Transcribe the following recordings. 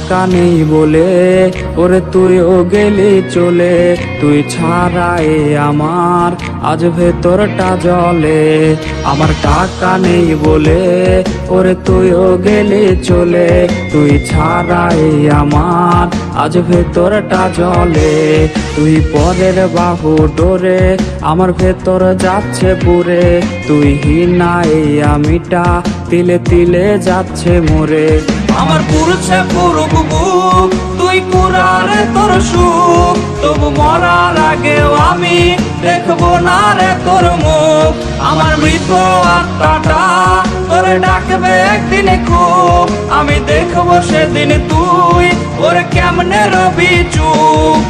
টাকা নেই বলে ওরে তুইও গেলি চলে, তুই ছাড়াই আমার আজ ভেতরটা জ্বলে। আমার টাকা নেই বলে ওরে তুইও গেলি চলে, তুই ছাড়াই আমার আজ ভেতরটা জ্বলে। তুই পরের বাহু ডোরে আমার ভেতর যাচ্ছে পুরে, তুই হিনাই আমিটা তিলে তিলে যাচ্ছে মরে। আমার পুরুষে পুরুক বুক, তুই পুরারে তোর সুখ, তবু মরার আগেও আমি দেখবো না রে তোর মুখ। আমার মৃত আত্মাটা তোরে ডাকবে একদিন খুব, আমি দেখবো সেদিন তুই ওরে কেমনে রবি চুপ।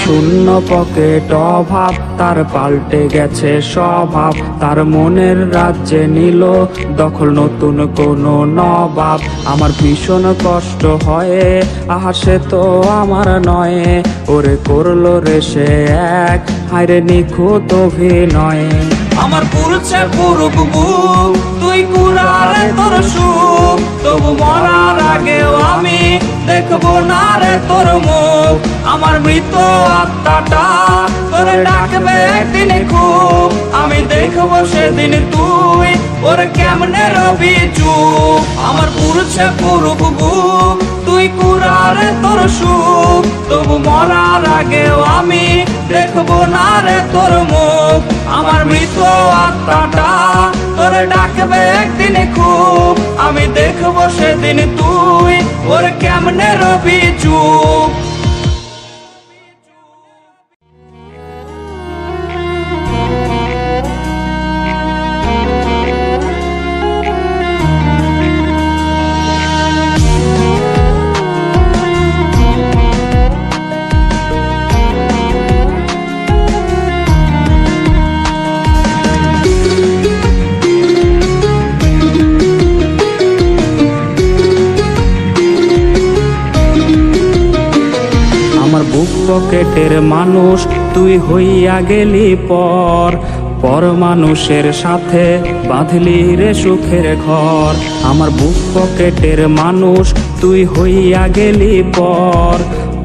শূন্য পকেট অভাব তার পাল্টে গেছে স্বভাব, তার মনের রাজ্যে নিল দখল নতুন কোনো নবাব। আমার ভীষণ কষ্ট হয়, আহা সে তো আমার নয়, ওরে করলো রে সে এক হায়রে নিখুঁত অভিনয়। আমার পুরুষে পুরুক বুক, তুই পুরারে তোর সুখ, তবু মরার আগেও আমি দেখবো না রে তোর মুখ। আমার মৃত আত্মাটা তোরে ডাকবে একদিন খুব, আমি দেখবো সেদিন তুই ওরে কেমনে রবি চুপ। আমার পুরুষে পুরুক বুক, তুই পুরারে তোর সুখ, তবু মরার আগেও আমি দেখবো না রে তোর মুখ। আমার মৃত আত্মাটা তোরে ডাকবে একদিন খুব, আমি দেখবো সেদিন তুই ওরে কেমনে রবি চুপ। বুক পকেটের মানুষ তুই হইয়া গেলি পর, পর মানুষের সাথে বাঁধলি রে সুখের ঘর। আমার বুক পকেটের মানুষ তুই হইয়া গেলি পর,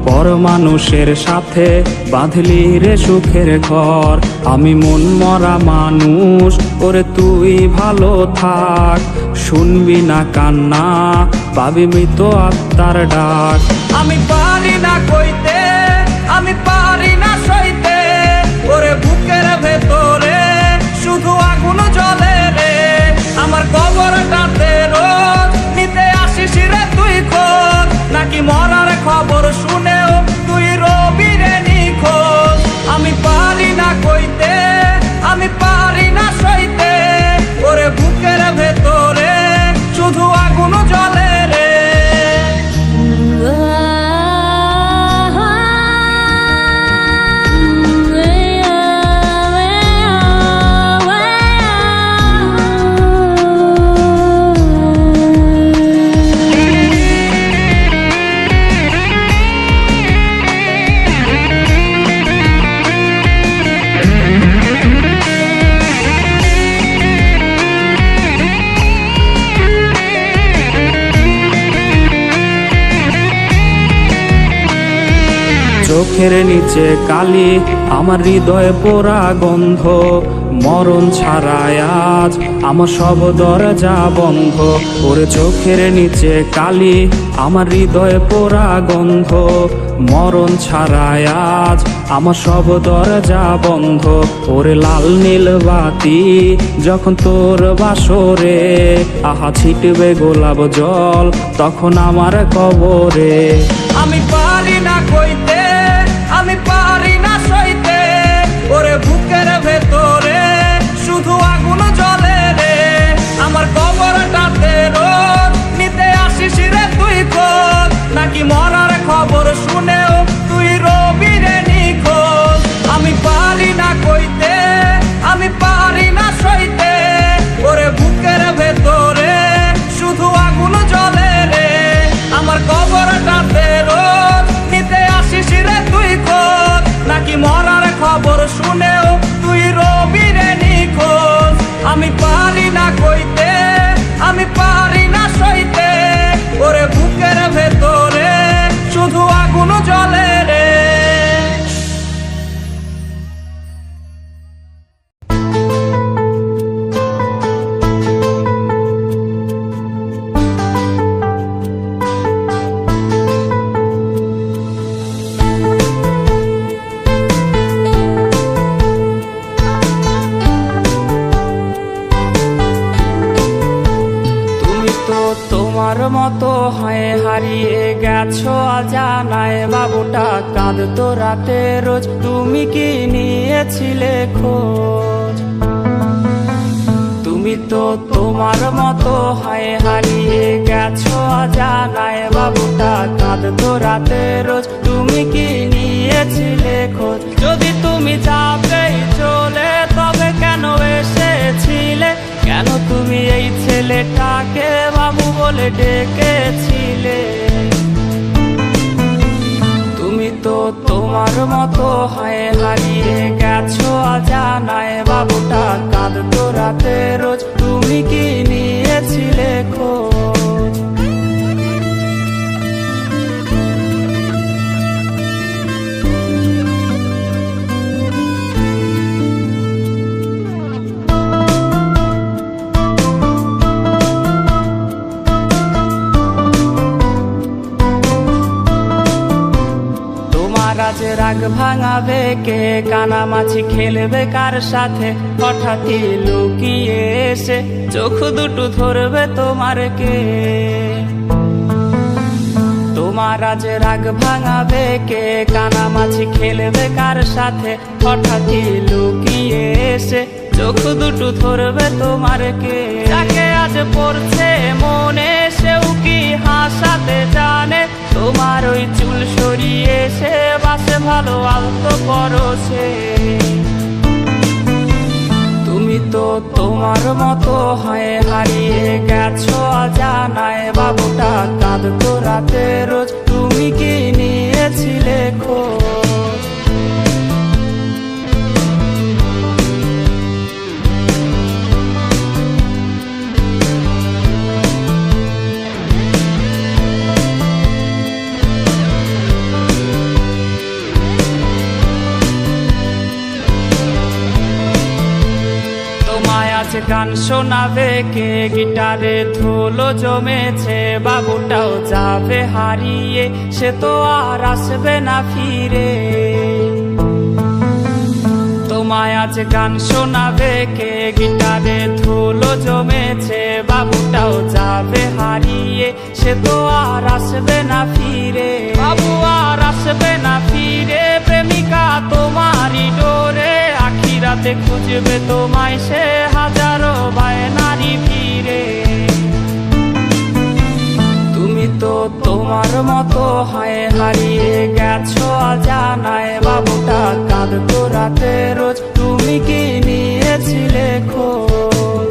পর মানুষের সাথে বাঁধলি রে সুখের ঘর। আমি মন মরা মানুষ ওরে তুই ভালো থাক, শুনবি না কান্না পাবি মৃত আত্মার ডাক। আমি পারি না কইতে, আমি পারি না সইতে, ওরে বুকের ভেতরে শুধু আগুন জ্বলে রে। আমার কবরটাতে রোজ নিতে আসিস রে তুই খোঁজ, নাকি মরার খবর শুনেও তুই রবি রে নিখোঁজ। আমি পারি না কইতে, আমি পারি না সইতে, ওরে বুকের ভেতরে শুধু আগুন জ্বলে রে। চোখের নিচে কালি আমার হৃদয়ে পোড়া গন্ধ, মরণ ছাড়ায় আজ আমার সব দরজা বন্ধ। ওরে চোখের নিচে কালি আমার হৃদয়ে পোড়া গন্ধ, মরণ ছাড়ায় আজ আমার সব দরজা বন্ধ। ওরে লাল নীল বাতি যখন তোর বাসরে, আহা ছিটবে গোলাপ জল তখন আমার কবরে। আমি পারি না কইতে, আমি পারি না সইতে, ওরে বুকের ভেতরে তোমার মতো হয় হারিয়ে গেছো অজানায়, বাবুটা কাঁদতো রাতে রোজ, তুমি কি নিয়েছিলে খোঁজ? তুমি তো তোমার মতো হয় হারিয়ে গেছো অজানায়, বাবুটা কাঁদতো রাতে রোজ, তুমি কি নিয়েছিলে খোঁজ? যদি তুমি যাবেই চলে তবে কেন এসেছিলে? কেন তুমি এই ছেলেটাকে বাবু বলে ডেকেছিলে? তুমি তো তোমার মতো হয় হারিয়ে গেছো অজানায়, বাবুটা কাঁদতো রাতে রোজ, তুমি কি নিয়েছিলে খোঁজ? আজ রাগ ভাঙাবে কে? কানামাছি খেলবে কার সাথে? হঠাৎই লুকিয়ে এসে চোখ দুটো ধরবে তোমার কে? তোমার আজ রাগ ভাঙাবে কে? কানামাছি খেলবে কার সাথে? হঠাৎই লুকিয়ে এসে চোখ দুটো ধরবে তোমার কে? যাকে আজ পড়ছে মনে সেও কি হাসাতে জানে? তোমার ওই চুল সরিয়ে সে বাসে ভালো আলতো পরশে। তুমি তো তোমার মতো হয় হারিয়ে গেছো অজানায়, বাবুটা কাঁদতো রাতে রোজ, তুমি কি নিয়েছিলে খোঁজ? গান শোনাবে কে? গিটারে ধুলো জমেছে, বাবুটাও যাবে হারিয়ে, সে তো আর আসবে না ফিরে। তোমায় আজ গান শোনাবে কে? গিটারে ধুলো জমেছে, বাবুটাও যাবে হারিয়ে, সে তো আর আসবে না ফিরে। বাবু আর আসবে না ফিরে, প্রেমিকা তোমারই ডোরে, আখিরাতে খুঁজবে তোমায় সে হাজারো বায়নারি ভিড়ে। তুমি তো তোমার মতো হয় হারিয়ে গেছো অজানায়, বাবুটা কাঁদতো রাতে রোজ, তুমি কি নিয়েছিলে খোঁজ?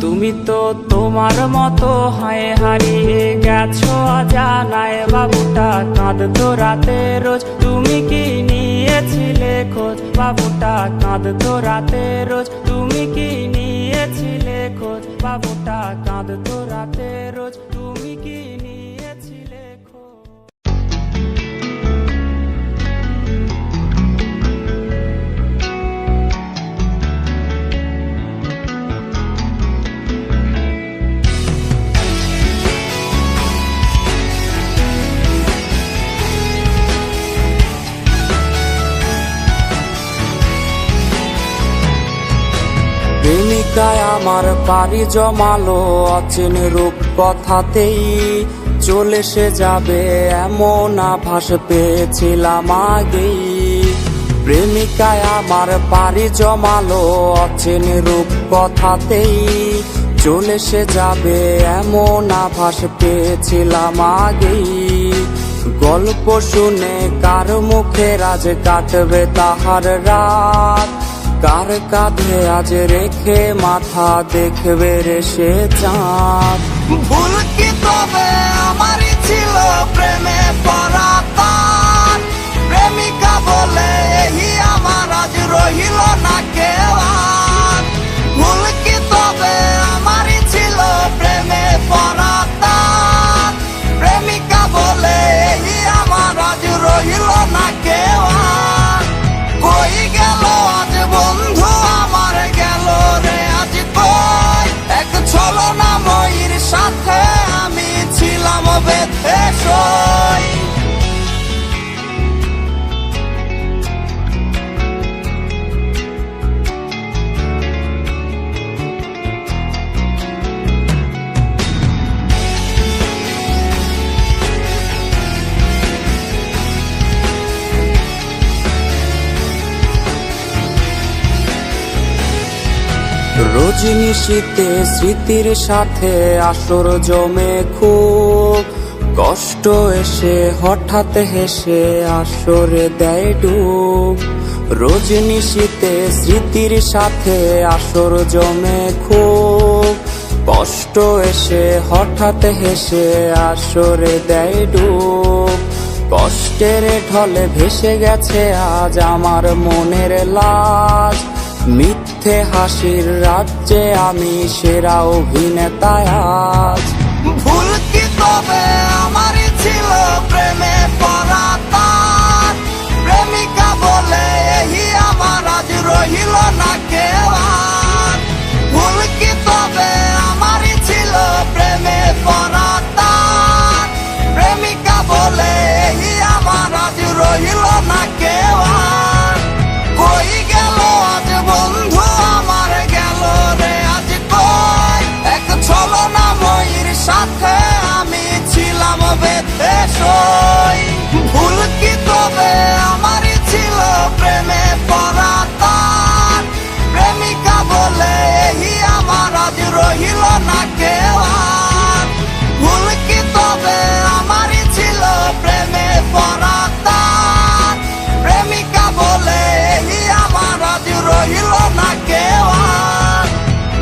তুমি তো তোমার মতো হয় হারিয়ে গেছো অজানায়, বাবুটা কাঁদতো রাতে রোজ, তুমি কি নিয়েছিলে খোঁজ? বাবুটা কাঁদতো রাতে রোজ, তুমি কি নিয়েছিলে খোঁজ? বাবুটা কাঁদতো রাতে রোজ, তুমি কি নিয়েছিলে খোঁজ? প্রেমিকায় আমার পাড়ি জমালো অচেন রূপ কথাতেই, চলে সে যাবে এমন আভাস পেয়েছিলাম আগেই। প্রেমিকায় আমার পাড়ি জমালো অচেন রূপ কথাতেই, চলে সে যাবে এমন আভাস পেয়েছিলাম আগেই। গল্প শুনে কার মুখে আজ কাটবে তাহার রাত, কার কাঁধে আজ রেখে মাথা দেখবে রে সে চাঁদ। ভুল কি তবে আমারই ছিল প্রেমে পড়া তার, প্রেমিকা বলে এই আমার আজ রহিল না কেউ আর। ভুল কি তবে আমারই ছিল প্রেমে পড়া তার, প্রেমিকা বলে এই আমার আজ রহিল না কেউ আর। কই গেল আজ বন্ধু আমার, গেল রে আজ কই? এক ছলনাময়ীর সাথে আমি ছিলাম বেঁধে সই। রজনিশীতে স্মৃতির সাথে আসর জমে খুব কষ্ট এসে হঠাৎ হেসে আসরে দেয় ডুব। রজনিশীতে স্মৃতির সাথে আসর জমে খুব কষ্ট এসে হঠাৎ হেসে আসরে দেয় ডুব। কষ্টের ঢলে ভেসে গেছে আজ আমার মনের লাশ, মিথ্যে হাসির রাজ্যে আমি সেরা অভিনেতা আজ। ভুল কি তবে আমারই ছিল প্রেমে পড়া তার, প্রেমিকা বলে এই আমার আজ রহিল না কেউ আর। ভুল কি তবে আমারই ছিল প্রেমে পড়া তার, প্রেমিকা বলে এই আমার আজ রহিল না কেউ আর। কই গেল আজ বন্ধু আমার গেল রে আজ কই, এক ছলনাময়ীর সাথে আমি ছিলাম বেঁধে সই। ভুল কি তবে আমারই ছিল প্রেমে পড়া তার, প্রেমিকা বলে এই আমার আজ রহিল না কেউ আর। ভুল কি তবে আমারই ছিল প্রেমে পড়া তার, প্রেমিকা বলে এই আমার আজ রহিল না কেউ আর।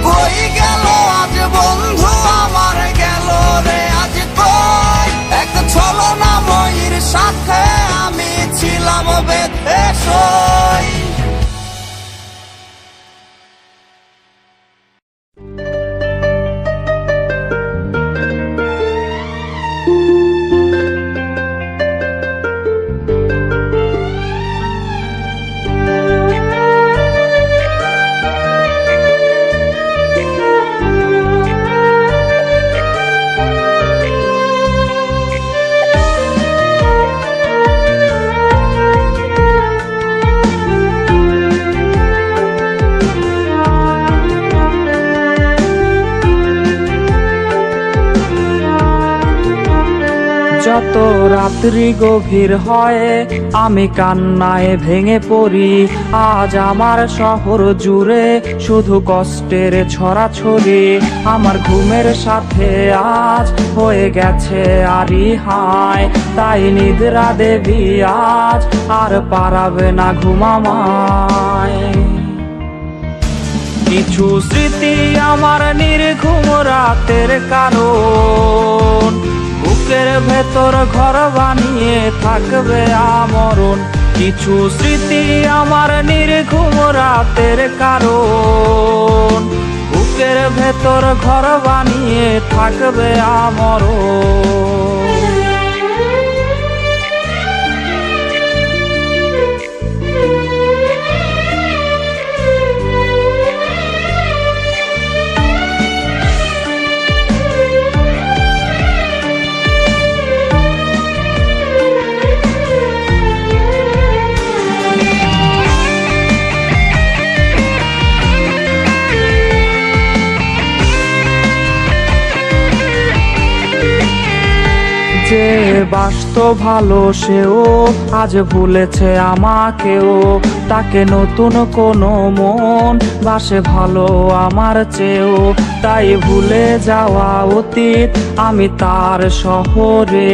কই গেল আজ বন্ধু আমার গেল রে আজ কই, এক ছলনাময়ীর সাথে আমি ছিলাম বেঁধে সই। যত রাত্রি গভীর হয় আমি কান্নায় ভেঙে পড়ি, আজ আমার শহর জুড়ে শুধু কষ্টের ছড়াছড়ি। আমার ঘুমের সাথে আজ হয়ে গেছে আরি হায়, তাই নিদ্রা দেবী আজ আর পারাবে না ঘুমামায়। কিছু স্মৃতি আমার নির্ঘুম রাতের কারণ, বুকের ভেতর ঘর বানিয়ে থাকবে আমরণ। কিছু স্মৃতি আমার নির্ঘুম রাতের কারণ, বুকের ভেতর ঘর বানিয়ে থাকবে আমরণ। যে বাসত ভালো সেও আজ ভুলেছে আমাকেও, তাকে নতুন কোনো মন বাসে ভালো আমার চেয়েও। তাই ভুলে যাওয়া অতীত আমি তার শহরে,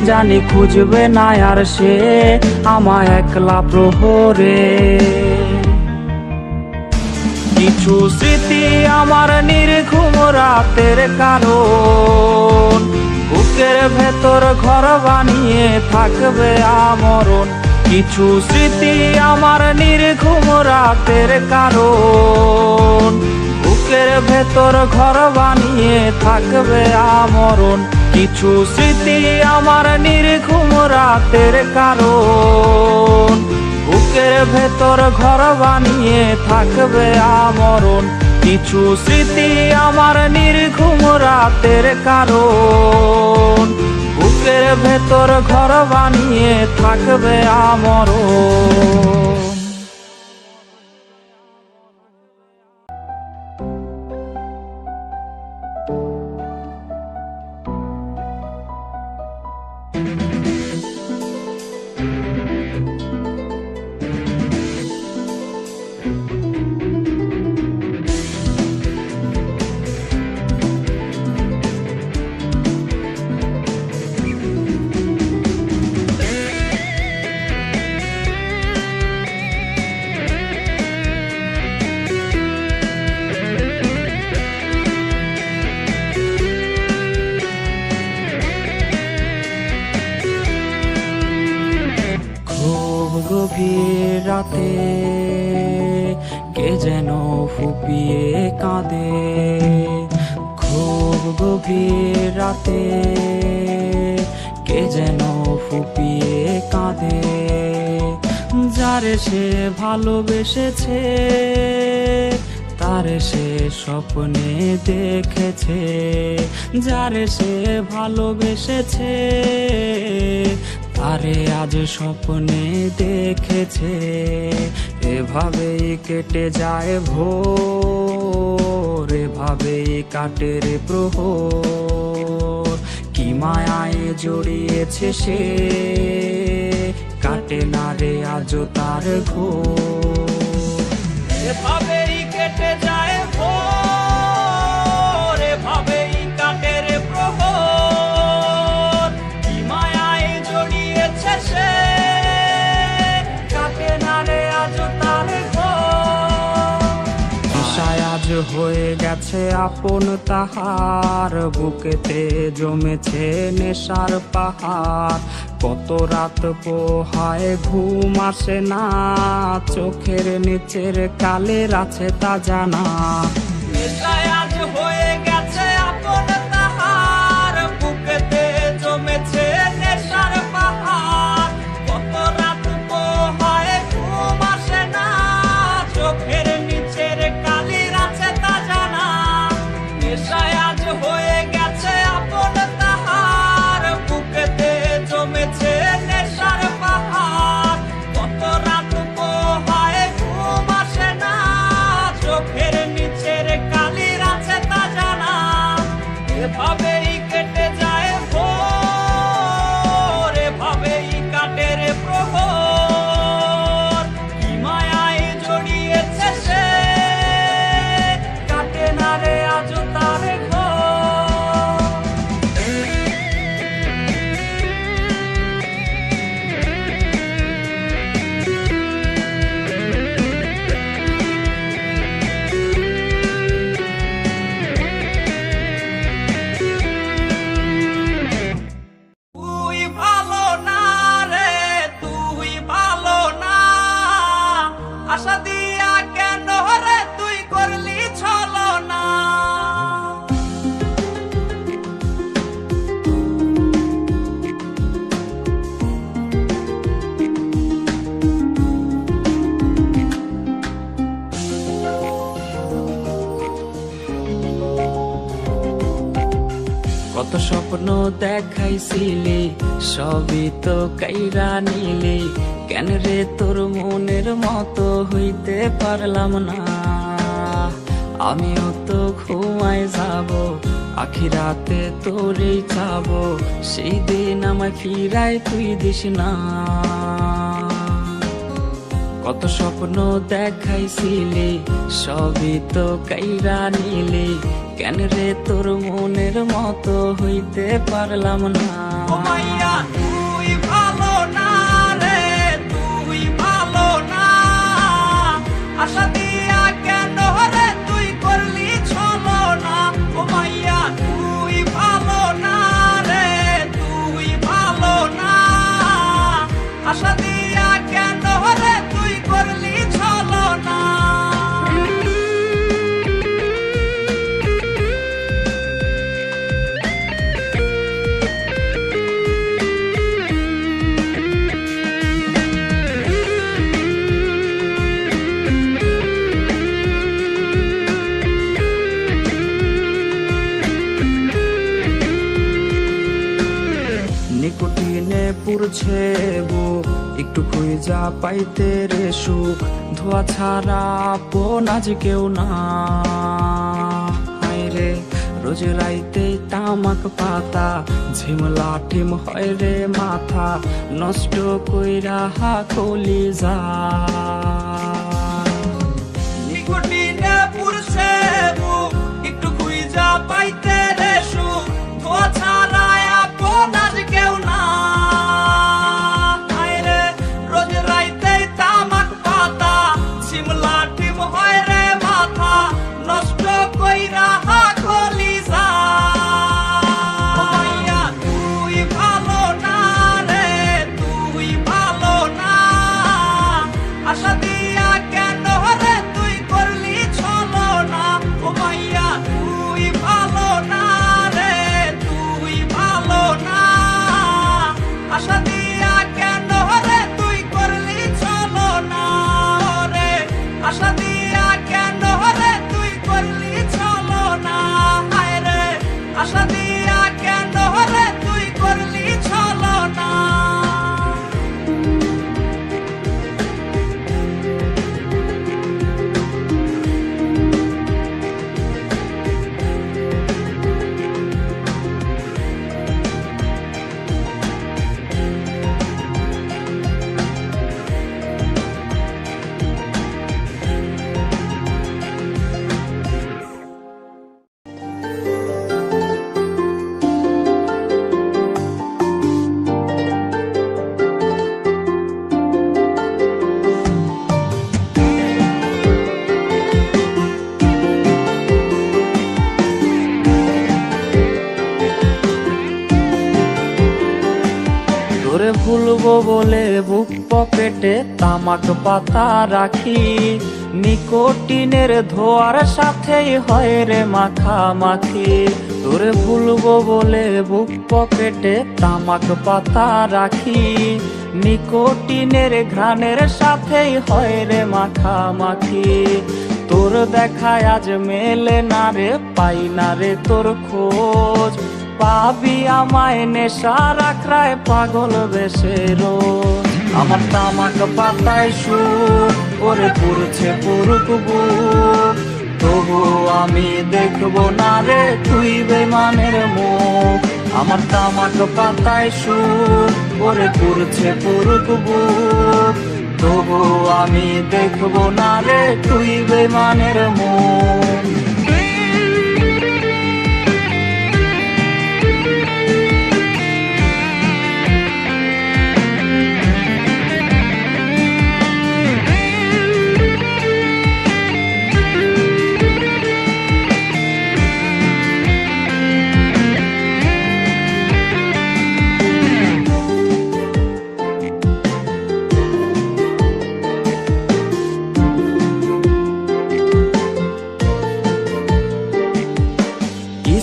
জানি খুঁজবে না আর সে আমায় একলা প্রহরে। কিছু স্মৃতি আমার নির্ঘুম রাতের কারণ, বুকের ভেতর ঘর বানিয়ে থাকবে আমরণ। কিছু স্মৃতি আমার নির্ঘুম রাতের কারণ, বুকের ভেতর ঘর বানিয়ে থাকবে আমরণ। কিছু স্মৃতি আমার নির্ঘুম রাতের কারণ, বুকের ভেতর ঘর বানিয়ে থাকবে আমরণ। কিছু স্মৃতি আমার নির্ঘুম রাতের কারণ, বুকের ভেতর ঘর বানিয়ে থাকবে আমরণ। গভীর রাতে কে যেন ফুপিয়ে কাঁদে, খুব গভীর রাতে কে যেন ফুপিয়ে কাঁদে। যারে সে ভালোবেসেছে তারে সে স্বপ্নে দেখেছে, যারে সে ভালোবেসেছে তারে আজ স্বপ্নে দেখেছে। এভাবেই কেটে যায় ভোর, এভাবেই কাটে রে প্রহর। কি মায়ায় জড়িয়েছে সে, কাটে না রে আজও তার ঘোর। এভাবেই কেটে যায় ভোর, এভাবেই কাটে রে প্রহর। কি মায়ায় জড়িয়েছে সে, কাটে না রে আজও তার ঘোর। আশায় আজ হয়ে গেছে আপন তাহার, বুকেতে জমেছে নেশার পাহাড়। কত রাত পোহায় ঘুম আসে না, চোখের নিচের কালের আছে তা জানা। নেশায় আজ হয়ে গেছে আপন তাহার, বুকেতে জমেছে নেশার পাহাড়। কত রাত পোহায় ঘুম আসে না, চোখের নিচের কালির আছে তা জানা। নেশায় আজ হয়ে গেছে আপন তাহার, বুকেতে জমেছে নেশার পাহাড়। কত রাত পোহায় ঘুম আসে না, চোখের নিচের কালির আছে তা জানা। এভাবেই কেটে যায় ভোর, এভাবেই কাটে রে প্রহর। কি মায়ায় জড়িয়েছে সে, কাটে না রে আজও তার ঘোর। তুই ভালো না রে, তুই ভালো না, আশা দিয়া কেন রে তুই করলি ছলনা। কত স্বপ্ন দেখাইছিলি সবই তো কাইরা নিলি, কেন রে তোর মনের মতো হইতে পারলাম না। আমিও তো ঘুমাই যাব, আখিরাতে তোরই চাব, সেই দিন আমায় ফিরাই তুই দিস না। কত স্বপ্ন দেখাইছিলি সবই তো কাইরা নিলি, কেন রে তোর মনের মতো হইতে পারলাম না। ও মাইয়া তুই ভালো না রে, তুই ভালো না, আশা দিয়া কেন রে তুই করলি ছলনা। ও মাইয়া তুই ভালো না রে, তুই ভালো না, আশা দিয়া কেন রে তুই করলি ছলনা। নিকোটিনে পুরছে বুক, একটু খুঁজা পাইতে রে সুখ। ধোয়া ছাড়া আপন আজ কেউ না, হায় রে রোজ রাইতে তামাক পাতা, ঝিমলা টিম হয় রে মাথা, নষ্ট কইরা কলিজা। নিকোটিনে পুরছে বুক, একটু খুঁজা পাইতে রে সুখ। ধোয়া ছাড়া আপন আজ কেউ না, হায় রে রোজ রাইতে তামাক পাতা, ঝিমলা টিম হয় রে মাথা, নষ্ট কইরা কলিজা। ও মাইয়া তুই ভালো না রে, তুই ভালো না, তোরে ভুলবো বলে বুক পকেটে তামাক পাতা রাখি, নিকোটিনের ধোয়ার সাথেই হয় রে মাখামাখি। তোরে ভুলবো বলে বুক পকেটে তামাক পাতা রাখি, নিকোটিনের ঘ্রাণের সাথেই হয় রে মাখামাখি। তোর দেখায় আজ মেলে না রে, পাই না রে তোর খোঁজ, পাবি আমায় নেশার আখড়ায় পাগল বেশে রোজ। আমার তামাক পাতায় সুর ওরে পুরছে পুরুক বুক, তবু আমি দেখবো না রে তুই বেমানের মুখ। আমার তামাক পাতায় সুর ওরে পুরছে পুরুক বুক, তবু আমি দেখবো না রে তুই বেমানের মুখ।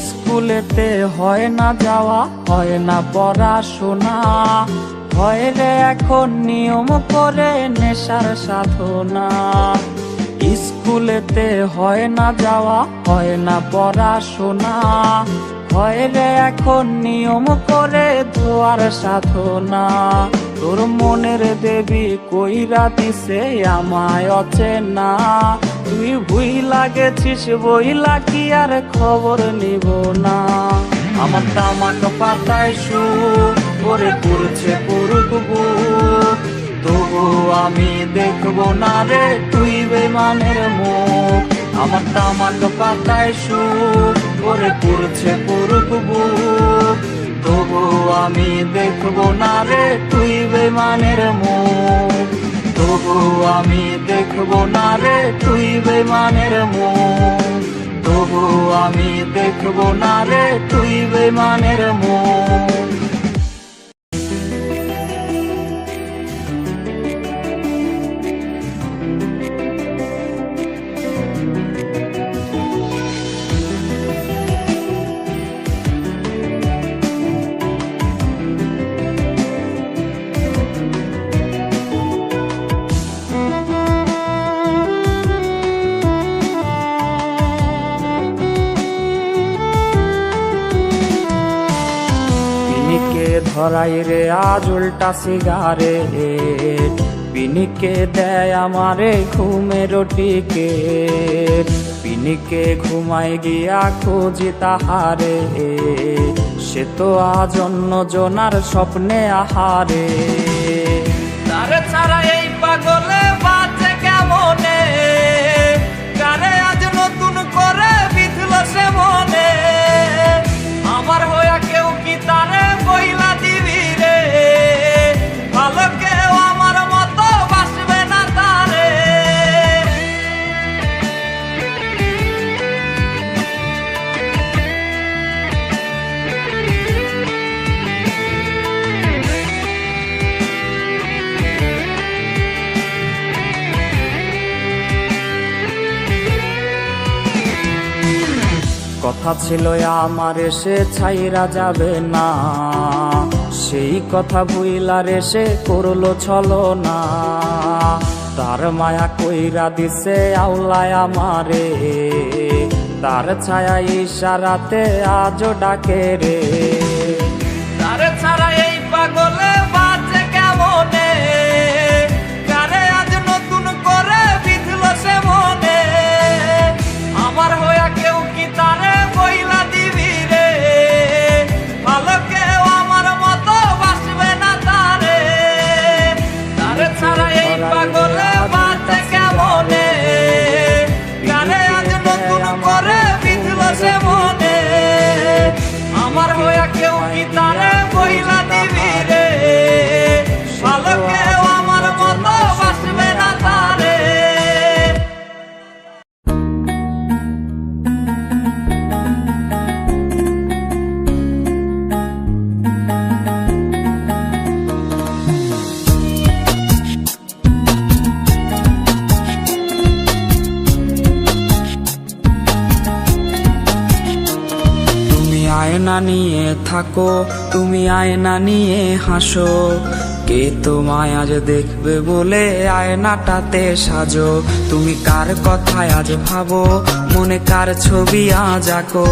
স্কুলেতে হয় না যাওয়া, হয় না পড়াশোনা, হয় রে এখন নিয়ম করে নেশার সাধনা। স্কুলেতে হয় না যাওয়া, হয় না পড়াশোনা, হয় রে এখন নিয়ম করে ধোয়ার সাধনা। তোর মনের দেবী কইরা দিছে আমায় অচেনা, তুই ভুইলা গেছিস বইলা কি আর খবর নিব না। আমার তামাক পাতায় সুর ওরে পুরছে পুরুক বুক, তবু আমি দেখবো না রে তুই বেমানের মুখ। আমার তামাক পাতায় সুর ওরে পুরছে পুরুক বুক, তবু আমি দেখবো না রে তুই বেমানের মুখ। তবু আমি দেখবো না রে তুই বেমানের মুখ, তবু আমি দেখবো না রে তুই বেমানের মুখ। ধরাই রে আজ উল্টা সিগারেট, পিনিকে দেয় আমারে ঘুমের টিকেট, পিনিকে ঘুমাই গিয়া খুঁজি তাহারে, সে তো আজ অন্য জনার স্বপ্নে আহারে। তারে ছাড়া এই পাগলে বাঁচে কেমনে, কারে আজ নতুন করে বিধল সে মনে। আমার হইয়া কেউ কি তারে বইলা দিবি রে, ভালো কেউ আমার মতো বাসবে না তারে। কথা ছিল আমার সে ছাইরা যাবে না, সেই কথা ভুইলা রে সে করলো ছলনা। তার মায়া কইরা দিছে আউলায় আমারে, তার ছায়া ইশারাতে আজও ডাকে রে। তারে ছাড়া এই পাগলে বাঁচে কেমনে, কারে আজ নতুন করে বিধল সে মনে। আমার হইয়া কেউ কি তারে বইলা দিবি রে, ভালো কেউ আমার মতো বাসবে না তারে। তারে ছাড়া এই পাগলে বাঁচে কেমনে, কারে আজ নতুন করে বিধল সে মনে। আমার হইয়া কেউ কি তারে বইলা দিবি রে, ভালো কেউ আমার মতো বাসবে না তারে। আয়না নিয়ে থাকো, তুমি আয়না নিয়ে হাসো। কে তোমায় আজ দেখবে বলে আয়নাটাতে সাজো। তুমি কার কথায় আজ ভাবো, মনে কার ছবি আজ আঁকো।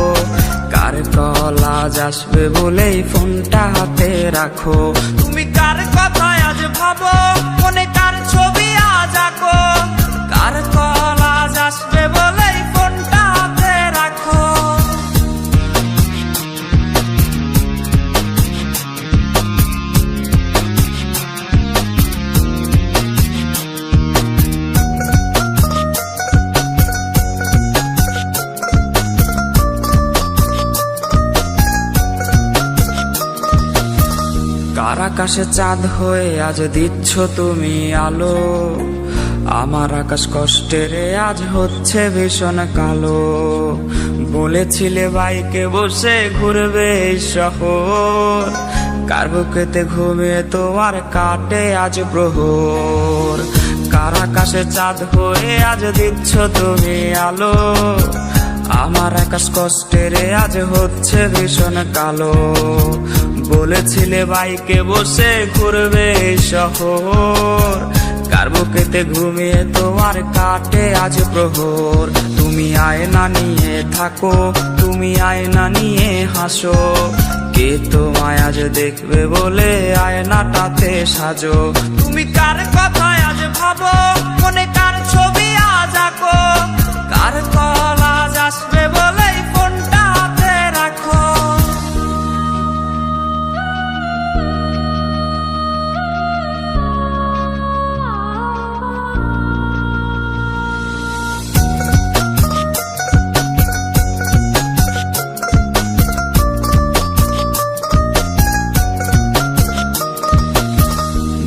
কার কল আজ আসবে বলেই ফোনটা হাতে রাখো। তুমি কার কথায় আজ ভাবো, মনে কার ছবি আজ আঁকো। কার কল আজ আসবে বলেই ফোনটা হাতে রাখো। কার আকাশে চাঁদ হয়ে আজ দিচ্ছ তুমি আলো। আমার আকাশ কষ্টের আজ হচ্ছে ভীষণ কালো। বলেছিলে বাইকে বসে ঘুরবে এই শহর, কার বুকেতে ঘুমিয়ে তোমার কাটে আজ প্রহর। কার আকাশে চাঁদ হয়ে আজ দিচ্ছ তুমি আলো। আমার আকাশ কষ্টের আজ হচ্ছে ভীষণ কালো। বলেছিলে বাইকে বসে ঘুরবে এই শহর, কার বুকেতে ঘুমিয়ে তোমার কাটে আজ প্রহর। তুমি আয়না নিয়ে থাকো, তুমি আয়না নিয়ে হাসো। কে তোমায় আজ দেখবে বলে আয়নাটাতে সাজো। তুমি কার কথায় আজ ভাবো, মনে কার ছবি আজ আঁকো। কার কল আজ আসবে বলেই ফোনটা হাতে রাখো।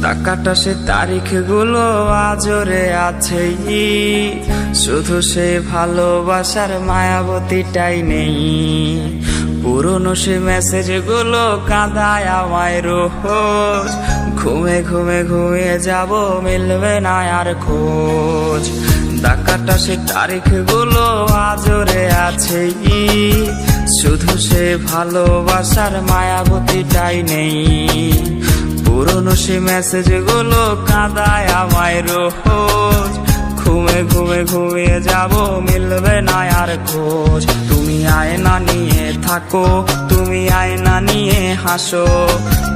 ডাকাটা সে তারিখ গুলো আজরে আছেই, শুধু সে ভালোবাসার মায়াবতীটাই নেই। পুরনো সে মেসেজ গুলো কাঁদায় আমায় রোজ, ঘুমে ঘুমে ঘুমিয়ে যাব মিলবে না আর খোঁজ। ডাকাটা সে তারিখ গুলো আজরে আছেই, শুধু সে ভালোবাসার মায়াবতীটাই নেই। পুরনো সে মেসেজ গুলো কাঁদায় আমায় রোজ, ঘুমে ঘুমে ঘুমিয়ে যাব মিলবে না আর খোঁজ। তুমি আয়না নিয়ে থাকো, তুমি আয়না নিয়ে হাসো।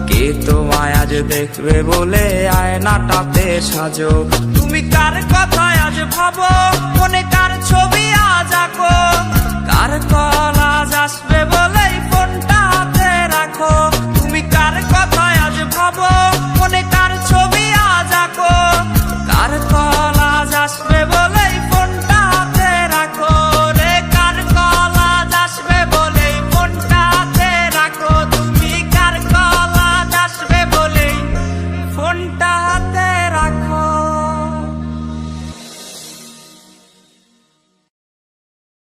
কে তোমায় আজ দেখবে বলে আয়নাটাতে সাজো। তুমি কার কথায় আজ ভাবো, মনে কার ছবি আজ আঁকো। কার কল আজ আসবে বলে